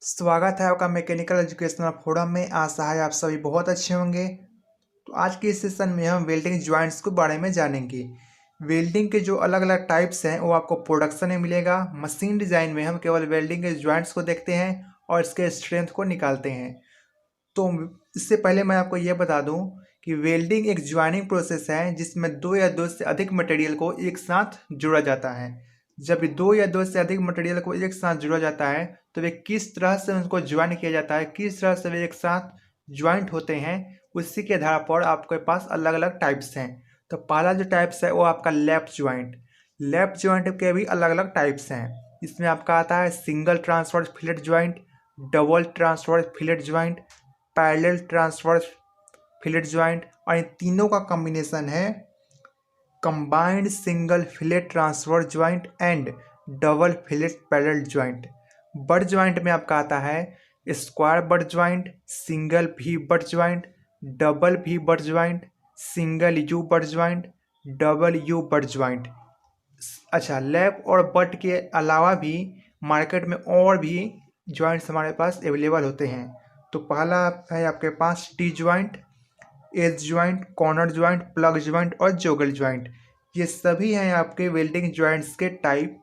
स्वागत है आपका मैकेनिकल एजुकेशनल फोरम में। आशा है आप सभी बहुत अच्छे होंगे। तो आज के इस सेशन में हम वेल्डिंग जॉइंट्स के बारे में जानेंगे। वेल्डिंग के जो अलग अलग टाइप्स हैं वो आपको प्रोडक्शन में मिलेगा। मशीन डिज़ाइन में हम केवल वेल्डिंग के जॉइंट्स को देखते हैं और इसके स्ट्रेंथ को निकालते हैं। तो इससे पहले मैं आपको यह बता दूं कि वेल्डिंग एक ज्वाइनिंग प्रोसेस है जिसमें दो या दो से अधिक मटेरियल को एक साथ जोड़ा जाता है। जब दो या दो से अधिक मटेरियल को एक साथ जोड़ा जाता है तो वे किस तरह से उनको ज्वाइन किया जाता है, किस तरह से वे एक साथ ज्वाइंट होते हैं, उसी के आधार पर आपके पास अलग अलग टाइप्स हैं। तो पहला जो टाइप्स है वो आपका लैप ज्वाइंट। लैप ज्वाइंट के भी अलग अलग टाइप्स हैं। इसमें आपका आता है single transverse fillet joint, double transverse fillet joint, parallel transverse fillet joint, और इन तीनों का कॉम्बिनेशन है combined single fillet transverse joint and double fillet parallel joint. But joint में आपका आता है स्क्वायर बट ज्वाइंट, सिंगल भी बट ज्वाइंट, डबल भी but joint, single U butt joint, double U butt joint. अच्छा, लैप और but के अलावा भी मार्केट में और भी ज्वाइंट्स हमारे पास अवेलेबल होते हैं। तो पहला है आपके पास T joint, edge joint, corner joint, plug joint और जोगल ज्वाइंट। ये सभी हैं आपके वेल्डिंग ज्वाइंट्स के टाइप।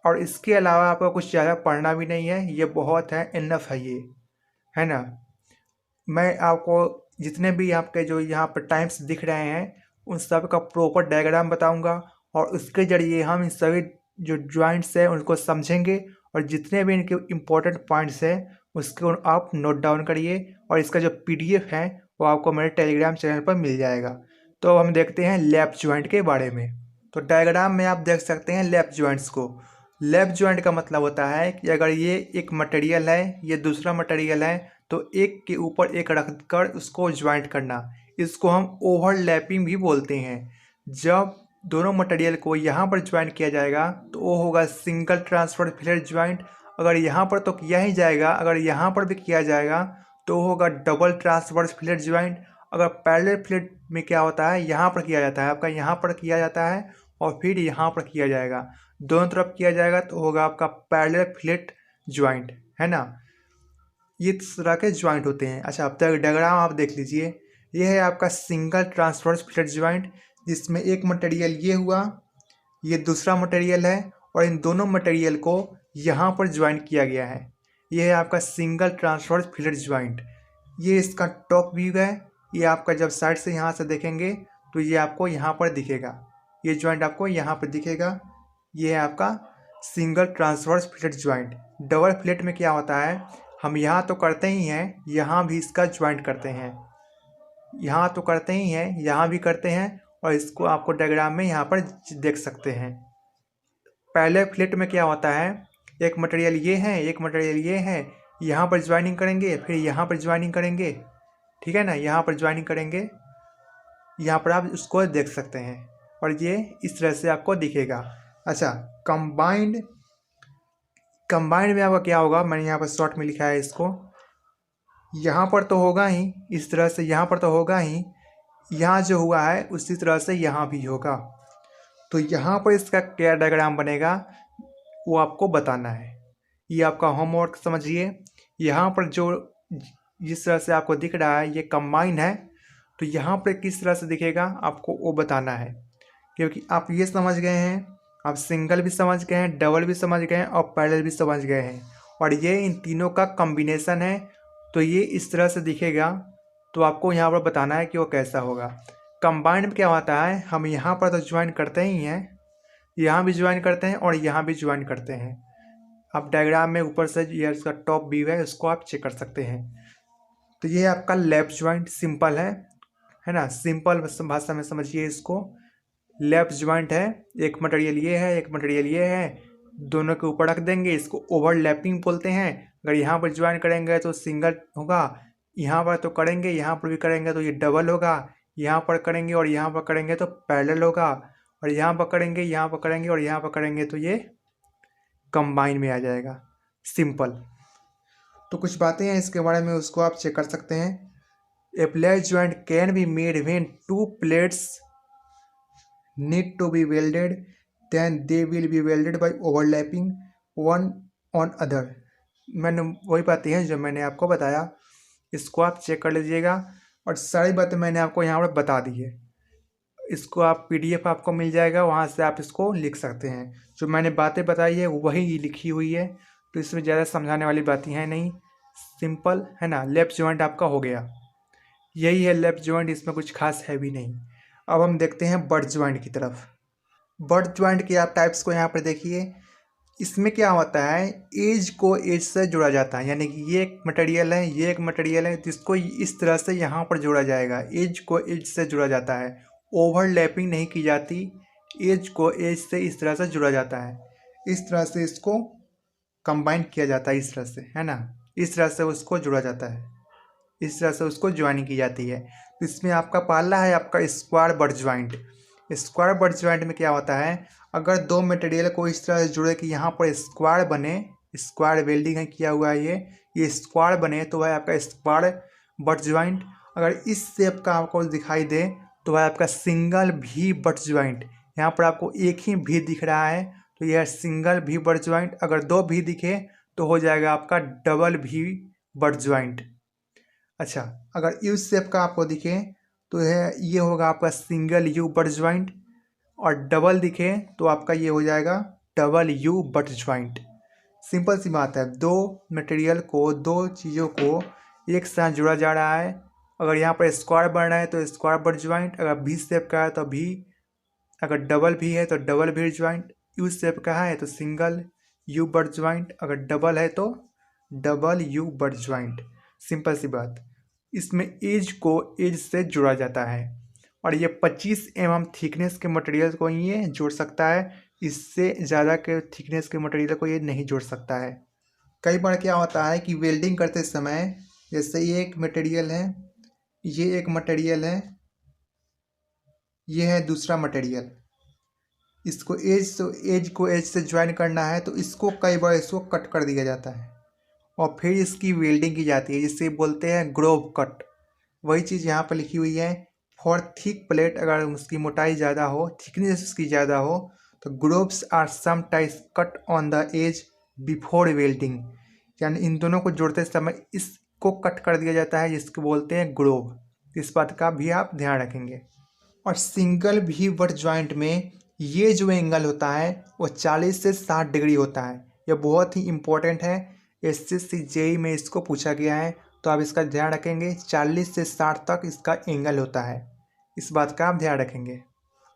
और इसके अलावा आपको कुछ ज़्यादा पढ़ना भी नहीं है, ये बहुत है, इनफ है ये, है ना। मैं आपको जितने भी आपके जो यहाँ पर टाइम्स दिख रहे हैं उन सब का प्रॉपर डायग्राम बताऊंगा और उसके ज़रिए हम इन सभी जो ज्वाइंट्स हैं उनको समझेंगे और जितने भी इनके इम्पोर्टेंट पॉइंट्स हैं उसको आप नोट डाउन करिए और इसका जो पीडीएफ है वो आपको मेरे टेलीग्राम चैनल पर मिल जाएगा। तो हम देखते हैं लैप ज्वाइंट के बारे में। तो डायग्राम में आप देख सकते हैं लैप ज्वाइंट्स को। लैप ज्वाइंट का मतलब होता है कि अगर ये एक मटेरियल है, ये दूसरा मटेरियल है, तो एक के ऊपर एक रख कर उसको ज्वाइंट करना, इसको हम ओवरलैपिंग भी बोलते हैं। जब दोनों मटेरियल को यहाँ पर ज्वाइंट किया जाएगा तो वो होगा सिंगल ट्रांसफर फिलेट ज्वाइंट। अगर यहाँ पर तो किया ही जाएगा, अगर यहाँ पर भी किया जाएगा तो होगा डबल ट्रांसवर्स फिलेट ज्वाइंट। अगर पैरेलल फिलेट में क्या होता है, यहाँ पर किया जाता है, आपका यहाँ पर किया जाता है और फिर यहाँ पर किया जाएगा, दोनों तरफ किया जाएगा तो होगा आपका पैरेलल फिलेट ज्वाइंट, है ना। ये इस तरह के ज्वाइंट होते हैं। अच्छा, अब तक डायग्राम आप देख लीजिए। ये है आपका सिंगल ट्रांसवर्स फिलेट ज्वाइंट जिसमें एक मटेरियल ये हुआ, ये दूसरा मटेरियल है और इन दोनों मटेरियल को यहाँ पर ज्वाइंट किया गया है। ये है आपका सिंगल ट्रांसवर्स फिलेट ज्वाइंट। ये इसका टॉप व्यू है। ये आपका जब साइड से यहाँ से देखेंगे तो ये आपको यहाँ पर दिखेगा, ये ज्वाइंट आपको यहाँ पर दिखेगा। ये है आपका single transverse fillet joint. Double fillet में क्या होता है, हम यहाँ तो करते ही हैं, यहाँ भी इसका ज्वाइंट करते हैं, यहाँ तो करते ही हैं, यहाँ भी करते हैं और इसको आपको डायग्राम में यहाँ पर देख सकते हैं। पहले फ्लेट में क्या होता है, एक मटेरियल ये है, एक मटेरियल ये है, यहाँ पर ज्वाइनिंग करेंगे, फिर यहाँ पर ज्वाइनिंग करेंगे, ठीक है ना, यहाँ पर ज्वाइनिंग करेंगे, यहाँ पर आप उसको देख सकते हैं और ये इस तरह से आपको दिखेगा। अच्छा, कंबाइंड, कंबाइंड में आपका क्या होगा, मैंने यहाँ पर शॉर्ट में लिखा है इसको, यहाँ पर तो होगा ही इस तरह से, यहाँ पर तो होगा ही, यहाँ जो हुआ है उसी तरह से यहाँ भी होगा। तो यहाँ पर इसका क्या डायग्राम बनेगा वो आपको बताना है। ये आपका होमवर्क समझिए। यहाँ पर जो जिस तरह से आपको दिख रहा है ये कंबाइन है, तो यहाँ पर किस तरह से दिखेगा आपको वो बताना है। क्योंकि आप ये समझ गए हैं, आप सिंगल भी समझ गए हैं, डबल भी समझ गए हैं और पैरेलल भी समझ गए हैं, और ये इन तीनों का कॉम्बिनेशन है, तो ये इस तरह से दिखेगा। तो आपको यहाँ पर बताना है कि वो कैसा होगा। कंबाइंड में क्या होता है, हम यहाँ पर तो ज्वाइन करते ही हैं, यहाँ भी ज्वाइन करते हैं और यहाँ भी ज्वाइन करते हैं। आप डायग्राम में ऊपर से ये इसका टॉप व्यू है, उसको आप चेक कर सकते हैं। तो ये आपका लैप ज्वाइंट सिंपल है ना, सिंपल भाषा में समझिए इसको। लैप ज्वाइंट है, एक मटेरियल ये है, एक मटेरियल ये है, दोनों के ऊपर रख देंगे, इसको ओवरलैपिंग बोलते हैं। अगर यहाँ पर ज्वाइन करेंगे तो सिंगल होगा, यहाँ पर तो करेंगे, यहाँ पर भी करेंगे तो ये डबल होगा, यहाँ पर करेंगे और यहाँ पर करेंगे तो पैरेलल होगा, और यहाँ पर करेंगे, यहाँ पर करेंगे और यहाँ पर करेंगे तो ये कंबाइन में आ जाएगा, सिंपल। तो कुछ बातें हैं इसके बारे में, उसको आप चेक कर सकते हैं। A plate joint can be made when two plates need to be welded, then they will be welded by overlapping one on other. मैंने वही बातें हैं जो मैंने आपको बताया, इसको आप चेक कर लीजिएगा। और सारी बातें मैंने आपको यहाँ पर बता दी है। इसको आप PDF आपको मिल जाएगा, वहाँ से आप इसको लिख सकते हैं। जो मैंने बातें बताई है वही लिखी हुई है, तो इसमें ज़्यादा समझाने वाली बातें हैं नहीं, सिंपल है ना। लेफ्ट जॉइंट आपका हो गया, यही है लेफ्ट जॉइंट, इसमें कुछ खास है भी नहीं। अब हम देखते हैं बट जॉइंट की तरफ। बट जॉइंट के आप टाइप्स को यहाँ पर देखिए। इसमें क्या होता है, एज को एज से जोड़ा जाता है, यानी कि ये एक मटेरियल है, ये एक मटेरियल है, जिसको इस तरह से यहाँ पर जोड़ा जाएगा। एज को एज से जोड़ा जाता है, ओवरलैपिंग नहीं की जाती, एज को एज से इस तरह से जोड़ा जाता है। इस तरह से इसको कंबाइन किया जाता है, इस तरह से, है ना। इस तरह से उसको जोड़ा जाता है, इस तरह से उसको ज्वाइनिंग की जाती है। तो इसमें आपका पहला है आपका square but joint. Square but joint में क्या होता है, अगर दो मटेरियल को इस तरह से जुड़े कि यहाँ पर स्क्वायर बने, स्क्वायर वेल्डिंग है किया हुआ है, ये स्क्वायर बने, तो वह आपका स्क्वायर बट ज्वाइंट। अगर इस शेप का आपको दिखाई दे तो वह आपका सिंगल भी बट ज्वाइंट। यहाँ पर आपको एक ही भी दिख रहा है तो यह सिंगल भी बट ज्वाइंट। अगर दो भी दिखे तो हो जाएगा आपका डबल भी बट ज्वाइंट। अच्छा, अगर यू शेप का आपको दिखे तो ये होगा आपका सिंगल यू बट ज्वाइंट, और डबल दिखे तो आपका ये हो जाएगा double U butt joint. Simple सी बात है, दो मटेरियल को, दो चीज़ों को एक साथ जोड़ा जा रहा है। अगर यहाँ पर स्क्वायर बन रहा है तो स्क्वायर बट ज्वाइंट, अगर भी शेप का है तो भी, अगर डबल भी है तो डबल भी ज्वाइंट, यू शेप का है तो सिंगल यू बट ज्वाइंट, अगर डबल है तो double U butt joint. Simple सी बात। इसमें एज को एज से जोड़ा जाता है, और ये 25 mm थिकनेस के मटेरियल को ये जोड़ सकता है, इससे ज़्यादा के थिकनेस के मटेरियल को ये नहीं जोड़ सकता है। कई बार क्या होता है कि वेल्डिंग करते समय, जैसे ये एक मटेरियल है, ये एक मटेरियल है, ये है दूसरा मटेरियल, इसको एज को एज से ज्वाइन करना है तो इसको कई बार इसको कट कर दिया जाता है और फिर इसकी वेल्डिंग की जाती है, जिससे बोलते हैं ग्रोव कट। वही चीज़ यहाँ पर लिखी हुई है। फॉर थिक प्लेट, अगर उसकी मोटाई ज़्यादा हो, थिकनेस उसकी ज़्यादा हो, तो grooves are sometimes cut on the edge before welding. यानी इन दोनों को जोड़ते समय इसको कट कर दिया जाता है, जिसको बोलते हैं ग्रोव। इस बात का भी आप ध्यान रखेंगे। और सिंगल भी बट ज्वाइंट में ये जो एंगल होता है वो 40 से 60 डिग्री होता है। यह बहुत ही इम्पोर्टेंट है, SSC JEE में इसको पूछा गया है, तो आप इसका ध्यान रखेंगे। 40 से 60 तक इसका एंगल होता है, इस बात का आप ध्यान रखेंगे।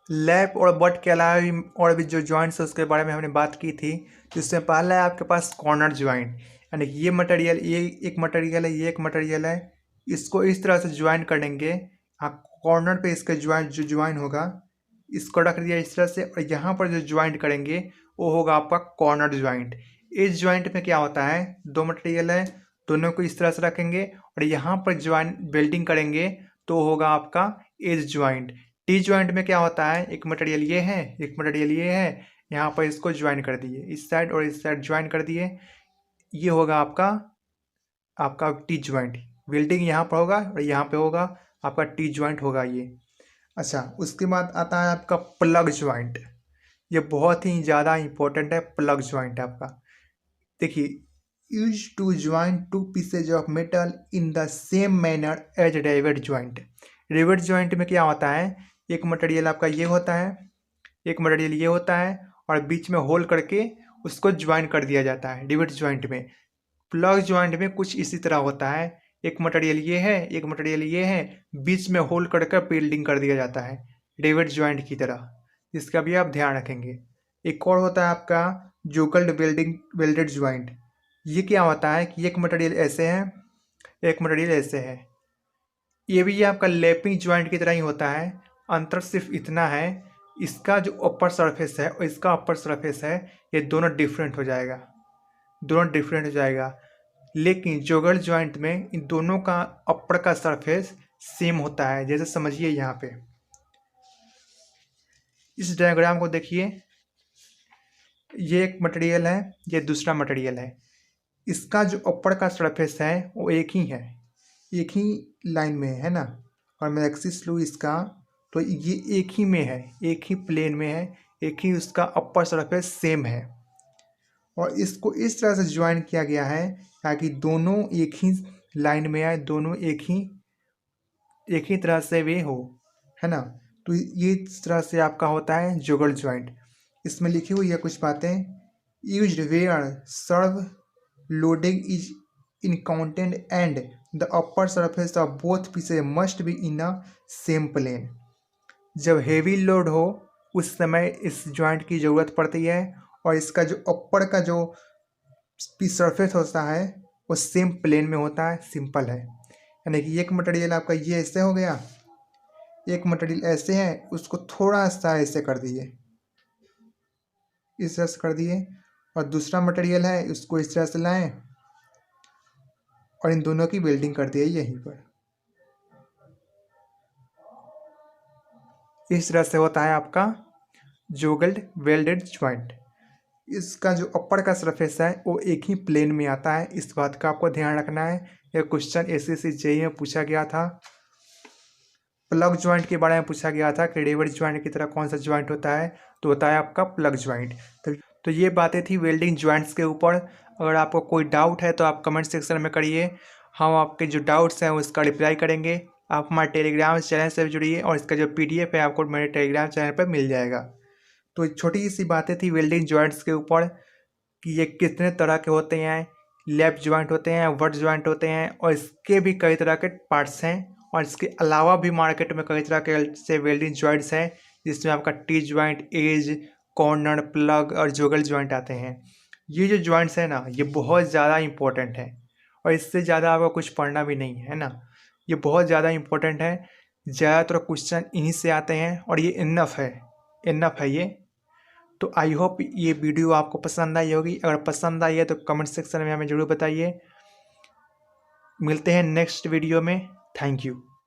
लैप और बट के अलावा भी और भी जो ज्वाइंट्स है उसके बारे में हमने बात की थी। जिसमें पहला है आपके पास कॉर्नर ज्वाइंट, यानी कि ये मटेरियल, ये एक मटेरियल है, ये एक मटेरियल है, इसको इस तरह से ज्वाइन करेंगे। आप कॉर्नर पे इसका ज्वाइन होगा, इसको रख दिया इस तरह से, और यहाँ पर जो ज्वाइंट करेंगे वो होगा आपका कॉर्नर ज्वाइंट। इस ज्वाइंट में क्या होता है, दो मटेरियल है, दोनों को इस तरह से रखेंगे और यहाँ पर ज्वाइन वेल्डिंग करेंगे तो होगा आपका एज ज्वाइंट। टी ज्वाइंट में क्या होता है, एक मटेरियल ये है, एक मटेरियल ये है, यहाँ पर इसको ज्वाइन कर दिए, इस साइड और इस साइड ज्वाइन कर दिए, ये होगा आपका आपका टी ज्वाइंट। वेल्डिंग यहाँ पर होगा और यहाँ पे होगा आपका टी ज्वाइंट होगा ये। अच्छा, उसके बाद आता है आपका प्लग ज्वाइंट। ये बहुत ही ज़्यादा इंपॉर्टेंट है, प्लग ज्वाइंट आपका। देखिए, use to join two pieces of metal in the same manner as rivet joint. Rivet joint में क्या होता है, एक मटेरियल आपका ये होता है, एक मटेरियल ये होता है, और बीच में होल करके उसको ज्वाइन कर दिया जाता है रिवेट ज्वाइंट में। प्लग ज्वाइंट में कुछ इसी तरह होता है, एक मटेरियल ये है, एक मटेरियल ये है, बीच में होल करके वेल्डिंग कर दिया जाता है रिवेट ज्वाइंट की तरह। इसका भी आप ध्यान रखेंगे। एक और होता है आपका जोगल्ड वेल्डेड ज्वाइंट। ये क्या होता है कि एक मटेरियल ऐसे है, एक मटेरियल ऐसे है, ये भी आपका लैपिंग ज्वाइंट की तरह ही होता है। अंतर सिर्फ इतना है, इसका जो अपर सरफेस है और इसका अपर सरफेस है, ये दोनों डिफरेंट हो जाएगा, दोनों डिफरेंट हो जाएगा। लेकिन जोगल ज्वाइंट में इन दोनों का अपर का सरफेस सेम होता है। जैसे समझिए, यहाँ पे इस डायग्राम को देखिए, ये एक मटेरियल है, ये दूसरा मटेरियल है, इसका जो अपर का सरफेस है वो एक ही है, एक ही लाइन में है ना। और मैं एक्सिस लूँ इसका तो ये एक ही में है, एक ही प्लेन में है, एक ही उसका अपर सरफेस सेम है। और इसको इस तरह से ज्वाइन किया गया है ताकि दोनों एक ही लाइन में आए, दोनों एक ही तरह से वे हो, है ना। तो ये इस तरह से आपका होता है जुगल ज्वाइंट। इसमें लिखी हुई है कुछ बातें। Used where severe loading is encountered and the upper surface of both pieces must be in a same plane. जब हेवी लोड हो उस समय इस ज्वाइंट की ज़रूरत पड़ती है, और इसका जो अपर का जो सरफेस होता है वो सेम प्लेन में होता है। सिंपल है, यानी कि एक मटेरियल आपका ये ऐसे हो गया, एक मटेरियल ऐसे है, उसको थोड़ा सा ऐसे कर दिए, इस तरह से कर दिए, और दूसरा मटेरियल है उसको इस तरह से लाएं और इन दोनों की वेल्डिंग कर दिए यहीं पर। इस तरह से होता है आपका जोगल्ड वेल्डेड ज्वाइंट। इसका जो अपर का सरफेस है वो एक ही प्लेन में आता है, इस बात का आपको ध्यान रखना है। यह क्वेश्चन एसएससी जेईई में पूछा गया था। प्लग ज्वाइंट के बारे में पूछा गया था कि रेवट ज्वाइंट की तरह कौन सा ज्वाइंट होता है, तो होता है आपका प्लग ज्वाइंट। तो ये बातें थी वेल्डिंग ज्वाइंट्स के ऊपर। अगर आपको कोई डाउट है तो आप कमेंट सेक्शन में करिए, हम आपके जो डाउट्स हैं उसका रिप्लाई करेंगे। आप हमारे टेलीग्राम चैनल से जुड़िए और इसका जो PDF है आपको मेरे टेलीग्राम चैनल पर मिल जाएगा। तो छोटी सी बातें थी वेल्डिंग ज्वाइंट्स के ऊपर कि ये कितने तरह के होते हैं। लैप ज्वाइंट होते हैं, वर्ट ज्वाइंट होते हैं, और इसके भी कई तरह के पार्ट्स हैं। और इसके अलावा भी मार्केट में कई तरह के से वेल्डिंग ज्वाइंट्स हैं, जिसमें आपका T joint, edge, corner, plug और जोगल ज्वाइंट आते हैं। ये जो ज्वाइंट्स हैं ना, ये बहुत ज़्यादा इंपॉर्टेंट है, और इससे ज़्यादा आपको कुछ पढ़ना भी नहीं है ना। ये बहुत ज़्यादा इंपॉर्टेंट है, ज़्यादातर क्वेश्चन इन्हीं से आते हैं, और ये इनफ है ये। तो आई होप ये वीडियो आपको पसंद आई होगी। अगर पसंद आई है तो कमेंट सेक्शन में हमें ज़रूर बताइए। मिलते हैं नेक्स्ट वीडियो में। Thank you.